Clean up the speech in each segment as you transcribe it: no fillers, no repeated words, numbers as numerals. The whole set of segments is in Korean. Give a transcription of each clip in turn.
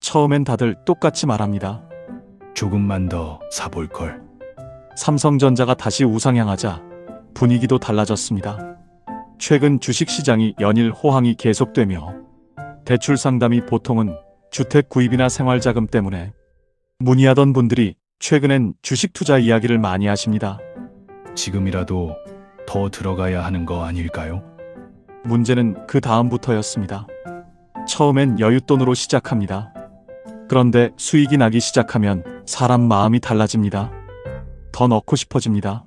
처음엔 다들 똑같이 말합니다. 조금만 더 사볼걸. 삼성전자가 다시 우상향하자 분위기도 달라졌습니다. 최근 주식시장이 연일 호황이 계속되며 대출 상담이 보통은 주택 구입이나 생활자금 때문에 문의하던 분들이 최근엔 주식 투자 이야기를 많이 하십니다. 지금이라도 더 들어가야 하는 거 아닐까요? 문제는 그 다음부터였습니다. 처음엔 여윳돈으로 시작합니다. 그런데 수익이 나기 시작하면 사람 마음이 달라집니다. 더 넣고 싶어집니다.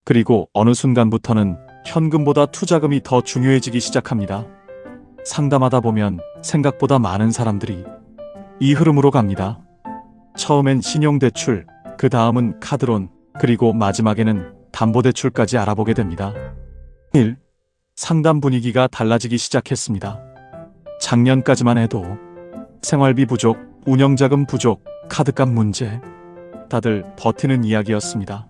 그리고 어느 순간부터는 현금보다 투자금이 더 중요해지기 시작합니다. 상담하다 보면 생각보다 많은 사람들이 이 흐름으로 갑니다. 처음엔 신용대출, 그 다음은 카드론, 그리고 마지막에는 담보대출까지 알아보게 됩니다. 1. 상담 분위기가 달라지기 시작했습니다. 작년까지만 해도 생활비 부족, 운영자금 부족, 카드값 문제, 다들 버티는 이야기였습니다.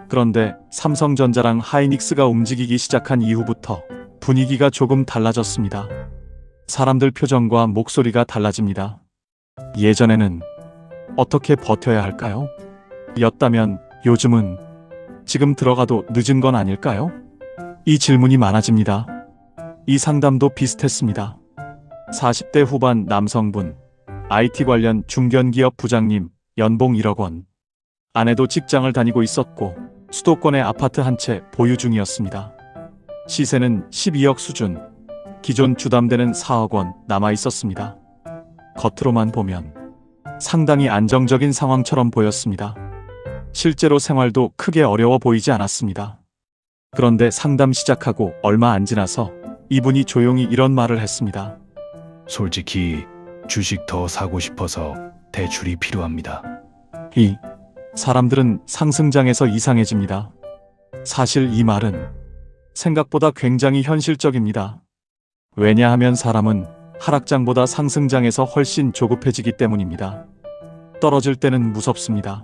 그런데 삼성전자랑 하이닉스가 움직이기 시작한 이후부터 분위기가 조금 달라졌습니다. 사람들 표정과 목소리가 달라집니다. 예전에는 어떻게 버텨야 할까요? 였다면 요즘은 지금 들어가도 늦은 건 아닐까요? 이 질문이 많아집니다. 이 상담도 비슷했습니다. 40대 후반 남성분, IT 관련 중견기업 부장님, 연봉 1억 원. 아내도 직장을 다니고 있었고 수도권의 아파트 한 채 보유 중이었습니다. 시세는 12억 수준, 기존 주담대는 4억 원 남아 있었습니다. 겉으로만 보면 상당히 안정적인 상황처럼 보였습니다. 실제로 생활도 크게 어려워 보이지 않았습니다. 그런데 상담 시작하고 얼마 안 지나서 이분이 조용히 이런 말을 했습니다. 솔직히 주식 더 사고 싶어서 대출이 필요합니다. 이 사람들은 상승장에서 이상해집니다. 사실 이 말은 생각보다 굉장히 현실적입니다. 왜냐하면 사람은 하락장보다 상승장에서 훨씬 조급해지기 때문입니다. 떨어질 때는 무섭습니다.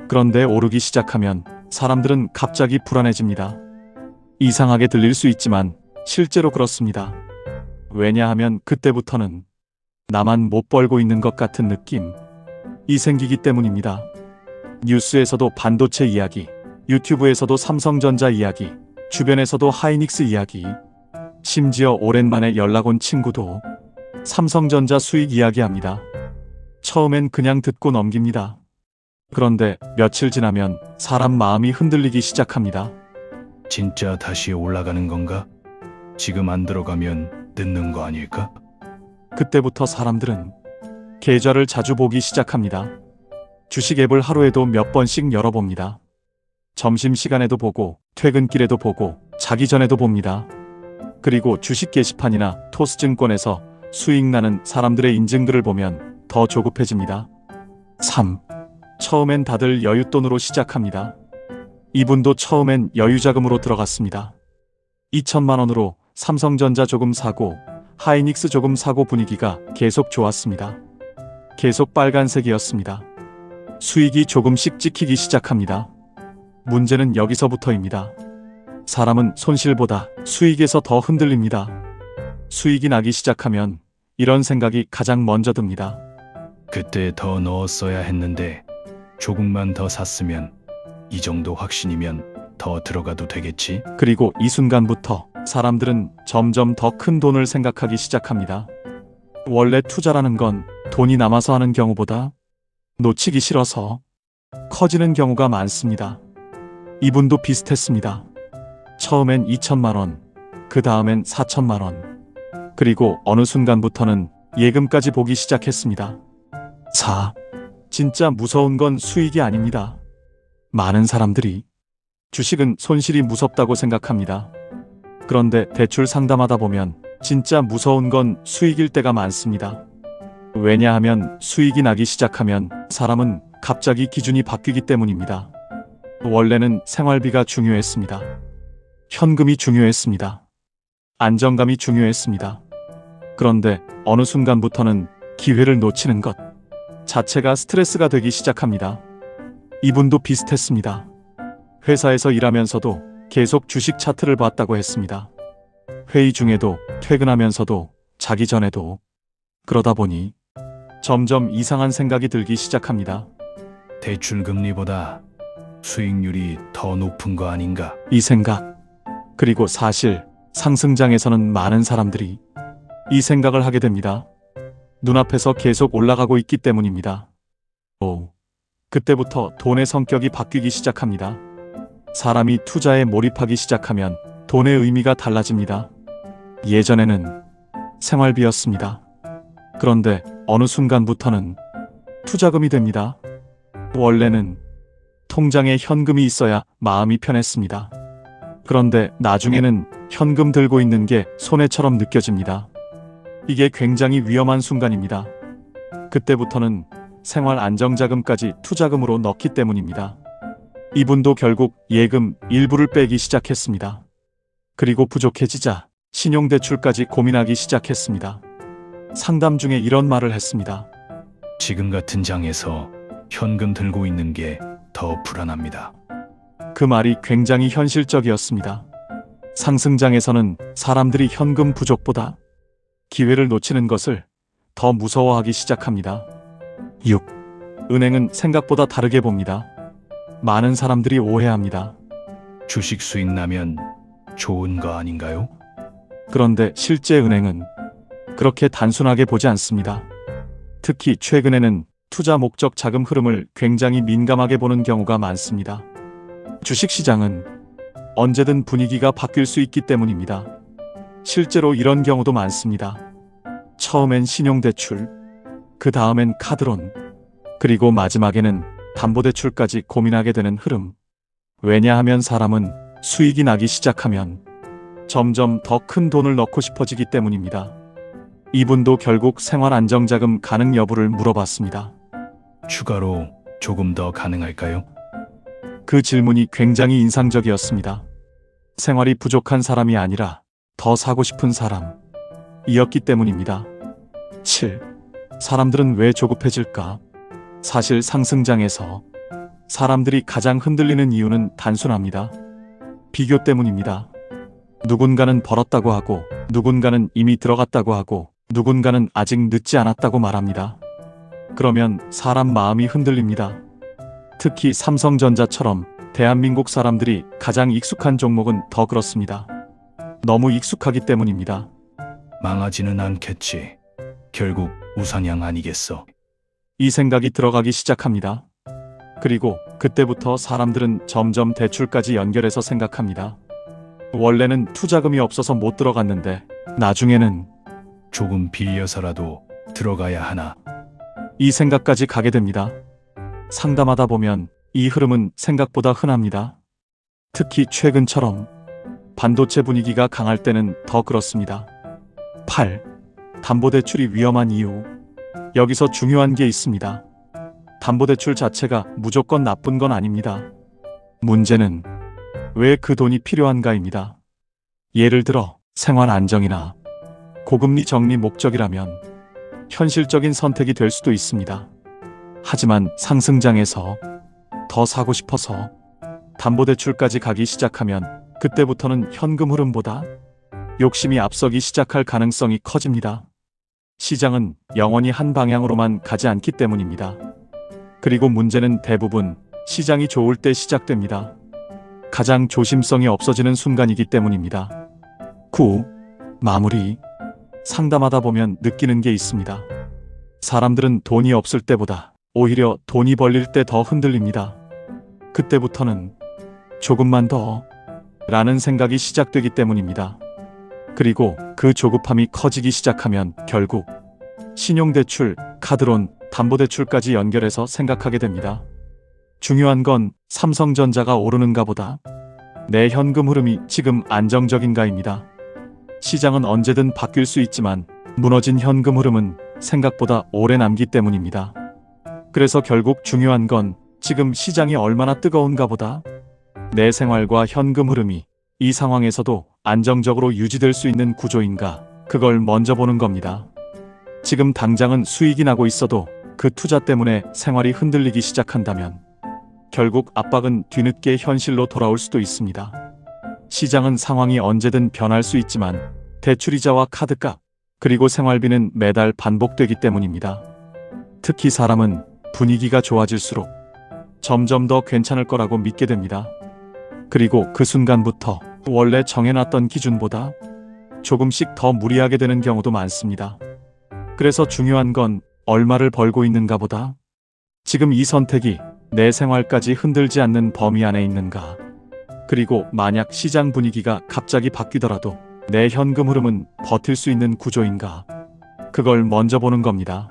그런데 오르기 시작하면 사람들은 갑자기 불안해집니다. 이상하게 들릴 수 있지만 실제로 그렇습니다. 왜냐하면 그때부터는 나만 못 벌고 있는 것 같은 느낌이 생기기 때문입니다. 뉴스에서도 반도체 이야기, 유튜브에서도 삼성전자 이야기, 주변에서도 하이닉스 이야기, 심지어 오랜만에 연락 온 친구도 삼성전자 수익 이야기합니다. 처음엔 그냥 듣고 넘깁니다. 그런데 며칠 지나면 사람 마음이 흔들리기 시작합니다. 진짜 다시 올라가는 건가? 지금 안 들어가면 늦는 거 아닐까? 그때부터 사람들은 계좌를 자주 보기 시작합니다. 주식 앱을 하루에도 몇 번씩 열어봅니다. 점심시간에도 보고, 퇴근길에도 보고, 자기 전에도 봅니다. 그리고 주식 게시판이나 토스증권에서 수익 나는 사람들의 인증글을 보면 더 조급해집니다. 3. 처음엔 다들 여윳돈으로 시작합니다. 이분도 처음엔 여유자금으로 들어갔습니다. 2천만 원으로 삼성전자 조금 사고 하이닉스 조금 사고 분위기가 계속 좋았습니다. 계속 빨간색이었습니다. 수익이 조금씩 찍히기 시작합니다. 문제는 여기서부터입니다. 사람은 손실보다 수익에서 더 흔들립니다. 수익이 나기 시작하면 이런 생각이 가장 먼저 듭니다. 그때 더 넣었어야 했는데 조금만 더 샀으면 이 정도 확신이면 더 들어가도 되겠지? 그리고 이 순간부터 사람들은 점점 더 큰 돈을 생각하기 시작합니다. 원래 투자라는 건 돈이 남아서 하는 경우보다 놓치기 싫어서 커지는 경우가 많습니다. 이분도 비슷했습니다. 처음엔 2천만 원, 그 다음엔 4천만 원, 그리고 어느 순간부터는 예금까지 보기 시작했습니다. 4. 진짜 무서운 건 수익이 아닙니다. 많은 사람들이 주식은 손실이 무섭다고 생각합니다. 그런데 대출 상담하다 보면 진짜 무서운 건 수익일 때가 많습니다. 왜냐하면 수익이 나기 시작하면 사람은 갑자기 기준이 바뀌기 때문입니다. 원래는 생활비가 중요했습니다. 현금이 중요했습니다. 안정감이 중요했습니다. 그런데 어느 순간부터는 기회를 놓치는 것 자체가 스트레스가 되기 시작합니다. 이분도 비슷했습니다. 회사에서 일하면서도 계속 주식 차트를 봤다고 했습니다. 회의 중에도 퇴근하면서도 자기 전에도. 그러다 보니 점점 이상한 생각이 들기 시작합니다. 대출 금리보다 수익률이 더 높은 거 아닌가? 이 생각. 그리고 사실 상승장에서는 많은 사람들이 이 생각을 하게 됩니다. 눈앞에서 계속 올라가고 있기 때문입니다. 그때부터 돈의 성격이 바뀌기 시작합니다. 사람이 투자에 몰입하기 시작하면 돈의 의미가 달라집니다. 예전에는 생활비였습니다. 그런데 어느 순간부터는 투자금이 됩니다. 원래는 통장에 현금이 있어야 마음이 편했습니다. 그런데 나중에는 현금 들고 있는 게 손해처럼 느껴집니다. 이게 굉장히 위험한 순간입니다. 그때부터는 생활 안정자금까지 투자금으로 넣기 때문입니다. 이분도 결국 예금 일부를 빼기 시작했습니다. 그리고 부족해지자 신용대출까지 고민하기 시작했습니다. 상담 중에 이런 말을 했습니다. 지금 같은 장에서 현금 들고 있는 게 더 불안합니다. 그 말이 굉장히 현실적이었습니다. 상승장에서는 사람들이 현금 부족보다 기회를 놓치는 것을 더 무서워하기 시작합니다. 6. 은행은 생각보다 다르게 봅니다. 많은 사람들이 오해합니다. 주식 수익 나면 좋은 거 아닌가요? 그런데 실제 은행은 그렇게 단순하게 보지 않습니다. 특히 최근에는 투자 목적 자금 흐름을 굉장히 민감하게 보는 경우가 많습니다. 주식시장은 언제든 분위기가 바뀔 수 있기 때문입니다. 실제로 이런 경우도 많습니다. 처음엔 신용대출, 그 다음엔 카드론, 그리고 마지막에는 담보대출까지 고민하게 되는 흐름. 왜냐하면 사람은 수익이 나기 시작하면 점점 더 큰 돈을 넣고 싶어지기 때문입니다. 이분도 결국 생활안정자금 가능 여부를 물어봤습니다. 추가로 조금 더 가능할까요? 그 질문이 굉장히 인상적이었습니다. 생활이 부족한 사람이 아니라 더 사고 싶은 사람이었기 때문입니다. 7. 사람들은 왜 조급해질까? 사실 상승장에서 사람들이 가장 흔들리는 이유는 단순합니다. 비교 때문입니다. 누군가는 벌었다고 하고, 누군가는 이미 들어갔다고 하고, 누군가는 아직 늦지 않았다고 말합니다. 그러면 사람 마음이 흔들립니다. 특히 삼성전자처럼 대한민국 사람들이 가장 익숙한 종목은 더 그렇습니다. 너무 익숙하기 때문입니다. 망하지는 않겠지. 결국 우상향 아니겠어. 이 생각이 들어가기 시작합니다. 그리고 그때부터 사람들은 점점 대출까지 연결해서 생각합니다. 원래는 투자금이 없어서 못 들어갔는데 나중에는 조금 빌려서라도 들어가야 하나. 이 생각까지 가게 됩니다. 상담하다 보면 이 흐름은 생각보다 흔합니다. 특히 최근처럼 반도체 분위기가 강할 때는 더 그렇습니다. 8. 담보대출이 위험한 이유. 여기서 중요한 게 있습니다. 담보대출 자체가 무조건 나쁜 건 아닙니다. 문제는 왜 그 돈이 필요한가입니다. 예를 들어 생활 안정이나 고금리 적립 목적이라면 현실적인 선택이 될 수도 있습니다. 하지만 상승장에서 더 사고 싶어서 담보대출까지 가기 시작하면 그때부터는 현금 흐름보다 욕심이 앞서기 시작할 가능성이 커집니다. 시장은 영원히 한 방향으로만 가지 않기 때문입니다. 그리고 문제는 대부분 시장이 좋을 때 시작됩니다. 가장 조심성이 없어지는 순간이기 때문입니다. 9. 마무리. 상담하다 보면 느끼는 게 있습니다. 사람들은 돈이 없을 때보다 오히려 돈이 벌릴 때 더 흔들립니다. 그때부터는 조금만 더 라는 생각이 시작되기 때문입니다. 그리고 그 조급함이 커지기 시작하면 결국 신용대출, 카드론, 담보대출까지 연결해서 생각하게 됩니다. 중요한 건 삼성전자가 오르는가 보다 내 현금 흐름이 지금 안정적인가입니다. 시장은 언제든 바뀔 수 있지만 무너진 현금 흐름은 생각보다 오래 남기 때문입니다. 그래서 결국 중요한 건 지금 시장이 얼마나 뜨거운가 보다 내 생활과 현금 흐름이 이 상황에서도 안정적으로 유지될 수 있는 구조인가, 그걸 먼저 보는 겁니다. 지금 당장은 수익이 나고 있어도 그 투자 때문에 생활이 흔들리기 시작한다면 결국 압박은 뒤늦게 현실로 돌아올 수도 있습니다. 시장은 상황이 언제든 변할 수 있지만 대출이자와 카드값, 그리고 생활비는 매달 반복되기 때문입니다. 특히 사람은 분위기가 좋아질수록 점점 더 괜찮을 거라고 믿게 됩니다. 그리고 그 순간부터 원래 정해놨던 기준보다 조금씩 더 무리하게 되는 경우도 많습니다. 그래서 중요한 건 얼마를 벌고 있는가 보다 지금 이 선택이 내 생활까지 흔들지 않는 범위 안에 있는가. 그리고 만약 시장 분위기가 갑자기 바뀌더라도 내 현금 흐름은 버틸 수 있는 구조인가. 그걸 먼저 보는 겁니다.